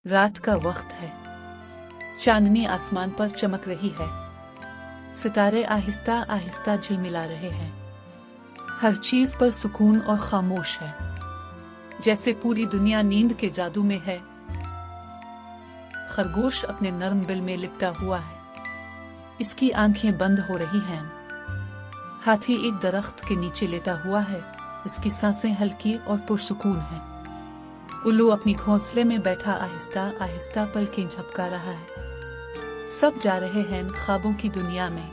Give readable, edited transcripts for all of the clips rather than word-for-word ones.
रात का वक्त है। चांदनी आसमान पर चमक रही है। सितारे आहिस्ता आहिस्ता झिलमिला रहे हैं। हर चीज पर सुकून और खामोश है, जैसे पूरी दुनिया नींद के जादू में है। खरगोश अपने नर्म बिल में लिपटा हुआ है। इसकी आंखें बंद हो रही हैं। हाथी एक दरख्त के नीचे लेटा हुआ है। इसकी सांसें हल्की और पुरसुकून हैं। उल्लू अपनी घोंसले में बैठा आहिस्ता आहिस्ता पलकें झपका रहा है। सब जा रहे हैं ख्वाबों की दुनिया में।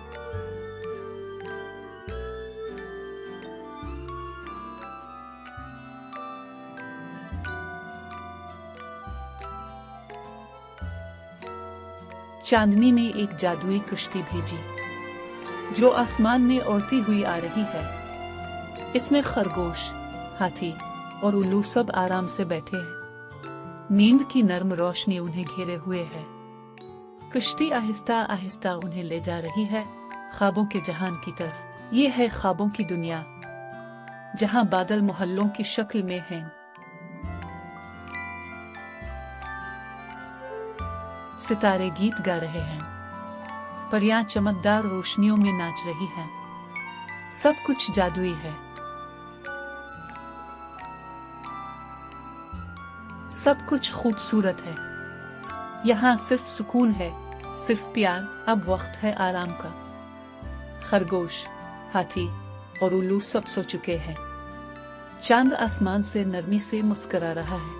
चांदनी ने एक जादुई कश्ती भेजी, जो आसमान में उड़ती हुई आ रही है। इसमें खरगोश, हाथी और उल्लू सब आराम से बैठे हैं। नींद की नर्म रोशनी उन्हें घेरे हुए है। कश्ती आहिस्ता आहिस्ता उन्हें ले जा रही है, ख्वाबों के जहान की तरफ। ये है ख्वाबों की दुनिया, जहां बादल मोहल्लों की शक्ल में हैं। सितारे गीत गा रहे हैं। परियां चमकदार रोशनियों में नाच रही हैं। सब कुछ जादुई है। सब कुछ खूबसूरत है। यहाँ सिर्फ सुकून है, सिर्फ प्यार। अब वक्त है आराम का। खरगोश, हाथी और उल्लू सब सो चुके हैं। चांद आसमान से नरमी से मुस्कुरा रहा है।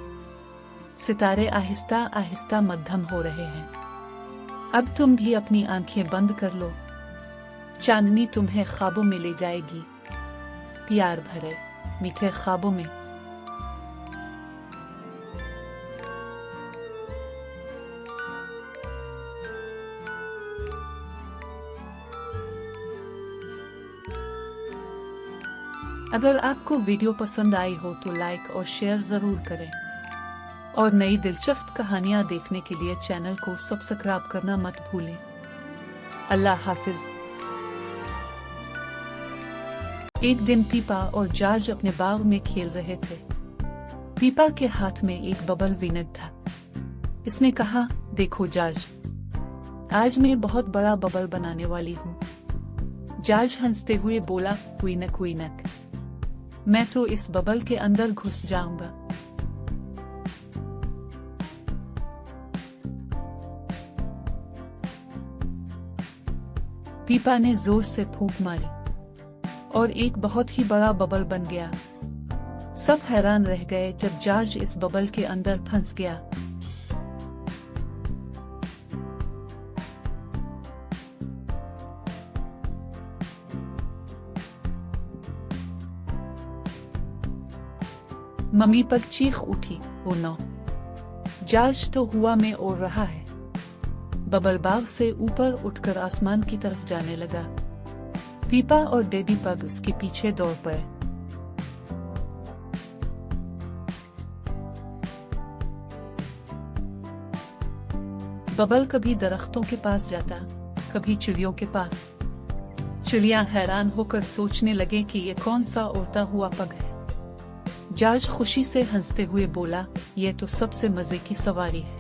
सितारे आहिस्ता आहिस्ता मध्यम हो रहे हैं। अब तुम भी अपनी आंखें बंद कर लो। चांदनी तुम्हें ख्वाबों में ले जाएगी, प्यार भरे मीठे ख्वाबों में। अगर आपको वीडियो पसंद आई हो तो लाइक और शेयर जरूर करें, और नई दिलचस्प कहानियां देखने के लिए चैनल को सब्सक्राइब करना मत भूलें। अल्लाह हाफिज। एक दिन पीपा और जॉर्ज अपने बाग में खेल रहे थे। पीपा के हाथ में एक बबल विनेट था। इसने कहा, देखो जॉर्ज, आज मैं बहुत बड़ा बबल बनाने वाली हूँ। जॉर्ज हंसते हुए बोला, क्वीनक क्वीनक, मैं तो इस बबल के अंदर घुस जाऊंगा। पीपा ने जोर से फूंक मारी और एक बहुत ही बड़ा बबल बन गया। सब हैरान रह गए जब जॉर्ज इस बबल के अंदर फंस गया। मम्मी पर चीख उठी, ओ नो, जॉर्ज तो हवा में उड़ रहा है। बबल बाग से ऊपर उठकर आसमान की तरफ जाने लगा। पीपा और बेबी पग इसके पीछे दौड़ पड़े। बबल कभी दरख्तों के पास जाता, कभी चिड़ियों के पास। चिड़ियां हैरान होकर सोचने लगे कि ये कौन सा उड़ता हुआ पग है। जॉर्ज खुशी से हंसते हुए बोला, यह तो सबसे मजे की सवारी है।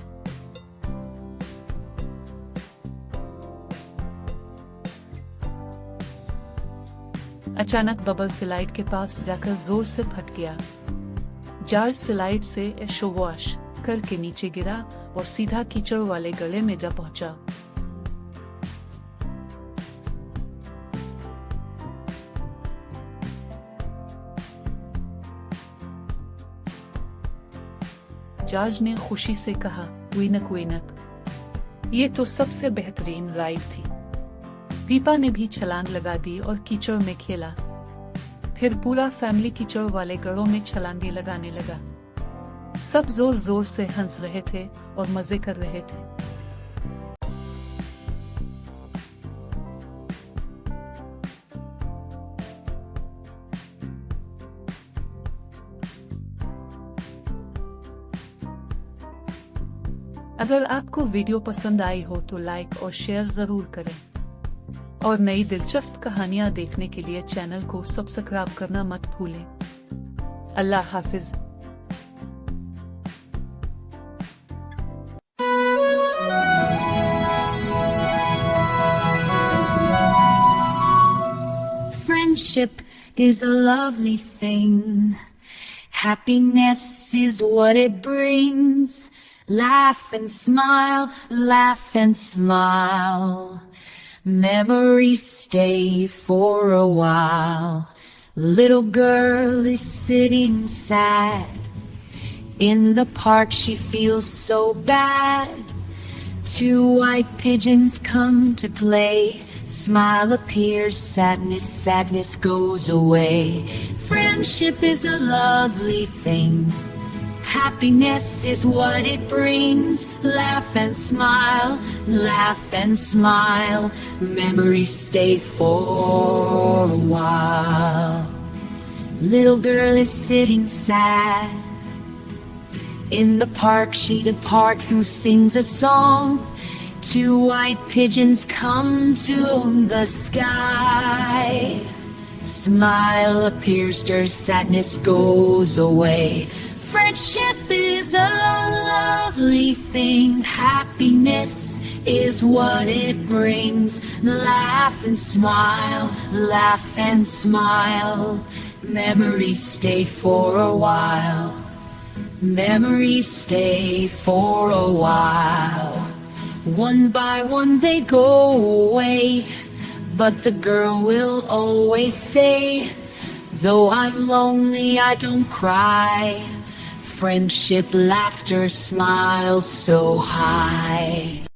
अचानक बबल स्लाइड के पास जाकर जोर से फट गया। जॉर्ज स्लाइड से शोवाश करके नीचे गिरा और सीधा कीचड़ वाले गले में जा पहुंचा। जॉर्ज ने खुशी से कहा, क्वीनक क्वीनक, ये तो सबसे बेहतरीन राइड थी। पीपा ने भी छलांग लगा दी और कीचड़ में खेला। फिर पूरा फैमिली कीचड़ वाले गड़ों में छलांगे लगाने लगा। सब जोर जोर से हंस रहे थे और मजे कर रहे थे। अगर आपको वीडियो पसंद आई हो तो लाइक और शेयर जरूर करें, और नई दिलचस्प कहानियां देखने के लिए चैनल को सब्सक्राइब करना मत भूलें। अल्लाह हाफिज। Friendship is a lovely thing. Happiness is what it brings. Laugh and smile, laugh and smile. Memories stay for a while. Little girl is sitting sad. In the park she feels so bad. Two white pigeons come to play. Smile appears, sadness, sadness goes away. Friendship is a lovely thing. Happiness is what it brings. Laugh and smile, laugh and smile. Memories stay for a while. Little girl is sitting sad. In the park, the park who sings a song. Two white pigeons come to the sky. Smile appears, stirs, sadness goes away. Friendship is a lovely thing. Happiness is what it brings. Laugh and smile, laugh and smile. Memories stay for a while. Memories stay for a while. One by one they go away, but the girl will always say, though I'm lonely, I don't cry. Friendship, laughter, smiles so high.